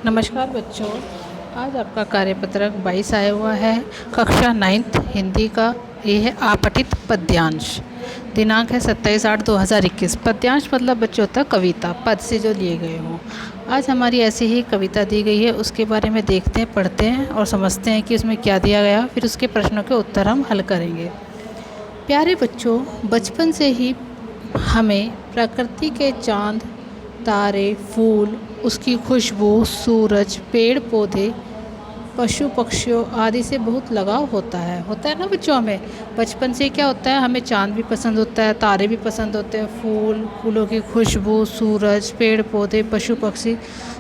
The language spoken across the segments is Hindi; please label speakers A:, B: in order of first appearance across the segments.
A: नमस्कार बच्चों, आज आपका कार्यपत्रक 22 आया हुआ है। कक्षा 9th हिंदी का ये है आपठित पद्यांश। दिनांक है 27/8/2021। पद्यांश मतलब बच्चों होता है कविता, पद से जो लिए गए हों। आज हमारी ऐसी ही कविता दी गई है, उसके बारे में देखते हैं, पढ़ते हैं और समझते हैं कि उसमें क्या दिया गया। फिर उसके प्रश्नों के उत्तर हम हल करेंगे। प्यारे बच्चों, बचपन से ही हमें प्रकृति के चाँद, तारे, फूल, उसकी खुशबू, सूरज, पेड़ पौधे, पशु पक्षियों आदि से बहुत लगाव होता है ना बच्चों। हमें बचपन से क्या होता है, हमें चाँद भी पसंद होता है, तारे भी पसंद होते हैं, फूलों की खुशबू, सूरज, पेड़ पौधे, पशु पक्षी,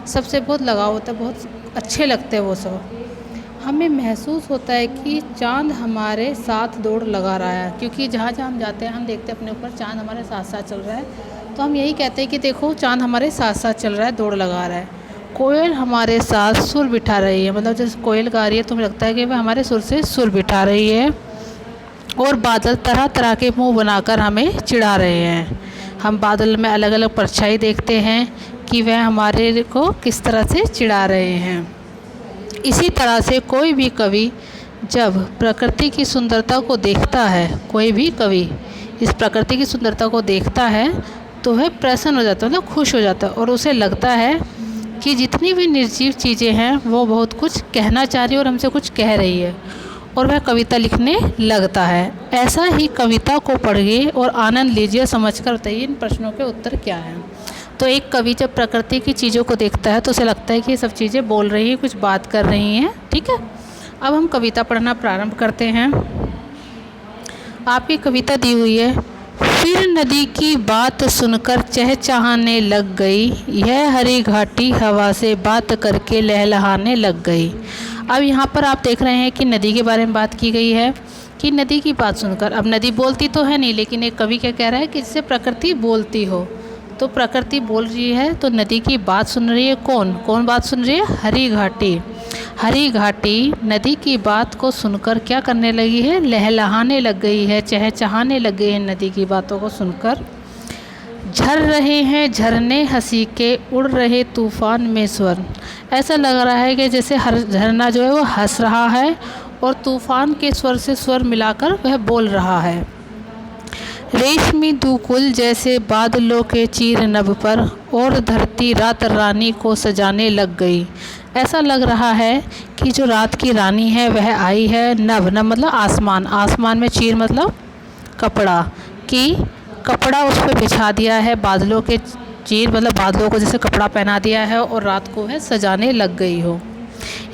A: सबसे बहुत लगाव होता है, बहुत अच्छे लगते हैं वो सब। हमें महसूस होता है कि चाँद हमारे साथ दौड़ लगा रहा है, क्योंकि जहाँ जहाँ हम जाते हैं हम देखते हैं अपने ऊपर चाँद हमारे साथ साथ चल रहा है। तो हम यही कहते हैं कि देखो चाँद हमारे साथ साथ चल रहा है, दौड़ लगा रहा है। कोयल हमारे साथ सुर बिठा रही है, मतलब जैसे कोयल गा रही है तो हमें लगता है कि वह हमारे सुर से सुर बिठा रही है। और बादल तरह तरह के मुंह बनाकर हमें चिढ़ा रहे हैं। हम बादल में अलग अलग परछाई देखते हैं कि वह हमारे को किस तरह से चिढ़ा रहे हैं। इसी तरह से कोई भी कवि जब प्रकृति की सुंदरता को देखता है, कोई भी कवि इस प्रकृति की सुंदरता को देखता है तो वह प्रसन्न हो जाता है, मतलब खुश हो जाता है, और उसे लगता है कि जितनी भी निर्जीव चीज़ें हैं वो बहुत कुछ कहना चाह रही है और हमसे कुछ कह रही है, और वह कविता लिखने लगता है। ऐसा ही कविता को पढ़िए और आनंद लीजिए, समझकर बताइए इन प्रश्नों के उत्तर क्या हैं। तो एक कवि जब प्रकृति की चीज़ों को देखता है तो उसे लगता है कि ये सब चीज़ें बोल रही हैं, कुछ बात कर रही हैं। ठीक है, अब हम कविता पढ़ना प्रारंभ करते हैं। आपकी कविता दी हुई है। फिर नदी की बात सुनकर चहचहाने लग गई, यह हरी घाटी हवा से बात करके लहलहाने लग गई। अब यहाँ पर आप देख रहे हैं कि नदी के बारे में बात की गई है कि नदी की बात सुनकर। अब नदी बोलती तो है नहीं, लेकिन एक कवि क्या कह रहा है कि जिससे प्रकृति बोलती हो, तो प्रकृति बोल रही है तो नदी की बात सुन रही है। कौन कौन बात सुन रही है? हरी घाटी। हरी घाटी नदी की बात को सुनकर क्या करने लगी है? लहलहाने लग गई है, चहचहाने लग गई है नदी की बातों को सुनकर। झर रहे हैं झरने हंसी के, उड़ रहे तूफान में स्वर। ऐसा लग रहा है कि जैसे हर झरना जो है वो हंस रहा है और तूफान के स्वर से स्वर मिलाकर वह बोल रहा है। रेशमी दूकुल जैसे बादलों के चीर नभ पर, और धरती रात रानी को सजाने लग गई। ऐसा लग रहा है कि जो रात की रानी है वह आई है। नभ नभ मतलब आसमान, आसमान में चीर मतलब कपड़ा, कि कपड़ा उस पर बिछा दिया है। बादलों के चीर मतलब बादलों को जैसे कपड़ा पहना दिया है और रात को वह सजाने लग गई हो।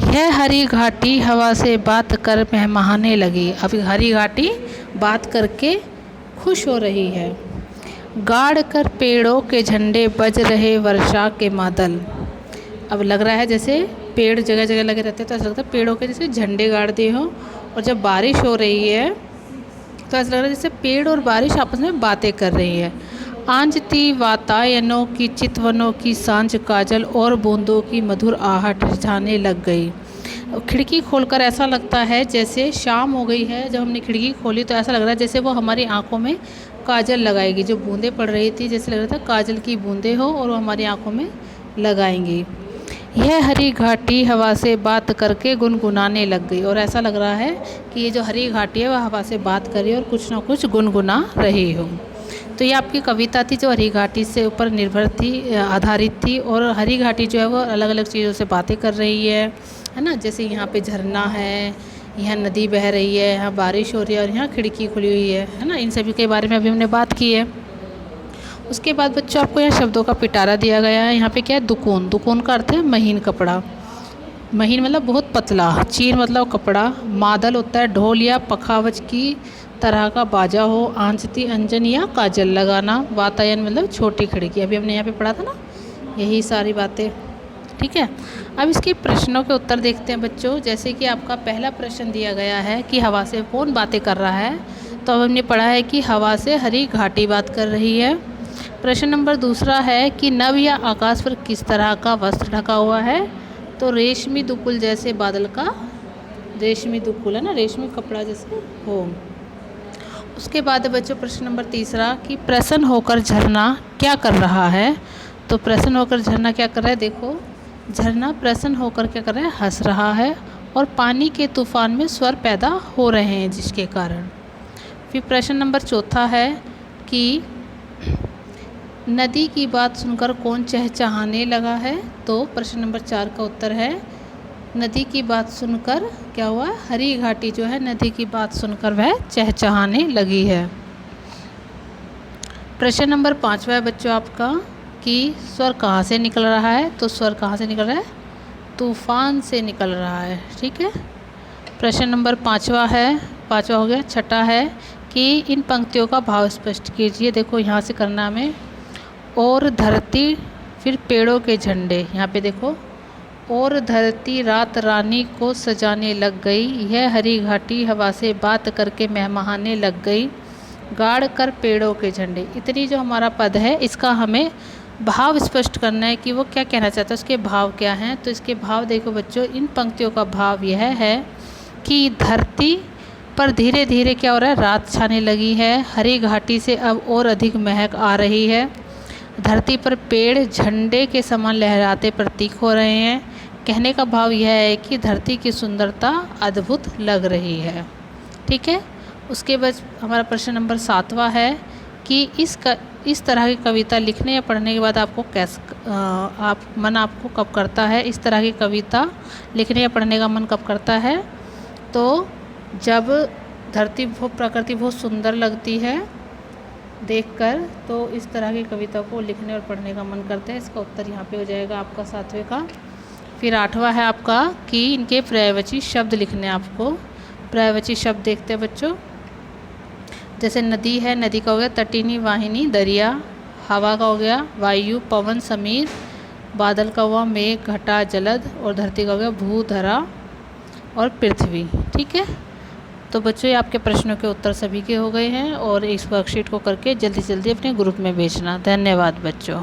A: यह हरी घाटी हवा से बात कर महमाने लगी। अब हरी घाटी बात करके खुश हो रही है। गाड़ कर पेड़ों के झंडे बज रहे वर्षा के मादल। अब लग रहा है जैसे पेड़ जगह जगह लगे रहते हैं तो ऐसा लगता है पेड़ों के जैसे झंडे गाड़ दिए हों, और जब बारिश हो रही है तो ऐसा लग रहा है जैसे पेड़ और बारिश आपस में बातें कर रही है। आंजती वातायनों की चितवनों की सांझ काजल, और बूंदों की मधुर आहट रिझाने लग गई। खिड़की खोलकर ऐसा लगता है जैसे शाम हो गई है। जब हमने खिड़की खोली तो ऐसा लग रहा है जैसे वो हमारी आंखों में काजल लगाएगी। जो बूंदें पड़ रही थी जैसे लग रहा था काजल की बूंदें हो और वो हमारी आंखों में लगाएंगी। यह हरी घाटी हवा से बात करके गुनगुनाने लग गई, और ऐसा लग रहा है कि ये जो हरी घाटी है वह हवा से बात कर रही है और कुछ ना कुछ गुनगुना रही हो। तो ये आपकी कविता थी जो हरी घाटी से ऊपर निर्भर थी, आधारित थी। और हरी घाटी जो है वो अलग अलग चीज़ों से बातें कर रही है ना। जैसे यहाँ पे झरना है, यहाँ नदी बह रही है, यहाँ बारिश हो रही है और यहाँ खिड़की खुली हुई है ना। इन सभी के बारे में अभी हमने बात की है। उसके बाद बच्चों आपको यहाँ शब्दों का पिटारा दिया गया है। यहाँ पे क्या है? दुकून। दुकून का अर्थ है महीन कपड़ा। महीन मतलब बहुत पतला। चीर मतलब कपड़ा। मादल होता है ढोल या पखावज की तरह का बाजा हो। आंचती अंजन या काजल लगाना। वातायन मतलब छोटी खिड़की। अभी हमने यहाँ पे पढ़ा था ना यही सारी बातें। ठीक है, अब इसके प्रश्नों के उत्तर देखते हैं बच्चों। जैसे कि आपका पहला प्रश्न दिया गया है कि हवा से कौन बातें कर रहा है, तो अब हमने पढ़ा है कि हवा से हरी घाटी बात कर रही है। प्रश्न नंबर दूसरा है कि नभ या आकाश पर किस तरह का वस्त्र ढका हुआ है, तो रेशमी दुकुल जैसे बादल का, रेशमी दुकुल है ना, रेशमी कपड़ा जैसे हो। उसके बाद बच्चों प्रश्न नंबर तीसरा कि प्रसन्न होकर झरना क्या कर रहा है, तो प्रसन्न होकर झरना क्या कर रहा है? देखो झरना प्रसन्न होकर क्या कर रहा है, हंस रहा है। और पानी के तूफान में स्वर पैदा हो रहे हैं जिसके कारण। फिर प्रश्न नंबर चौथा है कि नदी की बात सुनकर कौन चहचहाने लगा है। तो प्रश्न नंबर 4 का उत्तर है नदी की बात सुनकर क्या हुआ, हरी घाटी जो है नदी की बात सुनकर वह चहचहाने लगी है। प्रश्न नंबर 5 है बच्चों आपका कि स्वर कहाँ से निकल रहा है। तो स्वर कहाँ से निकल रहा है, तूफान से निकल रहा है। ठीक है। प्रश्न नंबर 5 हो गया। छठा है कि इन पंक्तियों का भाव स्पष्ट कीजिए। देखो यहाँ से करना हमें, और धरती फिर पेड़ों के झंडे, यहाँ पे देखो, और धरती रात रानी को सजाने लग गई, यह हरी घाटी हवा से बात करके महमाने लग गई, गाड़ कर पेड़ों के झंडे। इतनी जो हमारा पद है इसका हमें भाव स्पष्ट करना है कि वो क्या कहना चाहता है, उसके भाव क्या हैं। तो इसके भाव देखो बच्चों, इन पंक्तियों का भाव यह है कि धरती पर धीरे धीरे क्या हो रहा है, रात छाने लगी है, हरी घाटी से अब और अधिक महक आ रही है, धरती पर पेड़ झंडे के समान लहराते प्रतीक हो रहे हैं। कहने का भाव यह है कि धरती की सुंदरता अद्भुत लग रही है। ठीक है। उसके बाद हमारा प्रश्न नंबर 7 है कि इस तरह की कविता लिखने या पढ़ने के बाद आपको मन आपको कब करता है। इस तरह की कविता लिखने या पढ़ने का मन कब करता है, तो जब प्रकृति बहुत सुंदर लगती है देखकर, तो इस तरह की कविता को लिखने और पढ़ने का मन करता है। इसका उत्तर यहाँ पे हो जाएगा आपका 7वें का। फिर 8वां है आपका कि इनके पर्यायवाची शब्द लिखने हैं आपको। पर्यायवाची शब्द देखते हैं बच्चों। जैसे नदी है, नदी का हो गया तटिनी वाहिनी दरिया, हवा का हो गया वायु पवन समीर, बादल का हुआ मेघ घटा जलद, और धरती का हो गया भू धरा और पृथ्वी। ठीक है। तो बच्चों ये आपके प्रश्नों के उत्तर सभी के हो गए हैं, और इस वर्कशीट को करके जल्दी जल्दी अपने ग्रुप में भेजना। धन्यवाद बच्चों।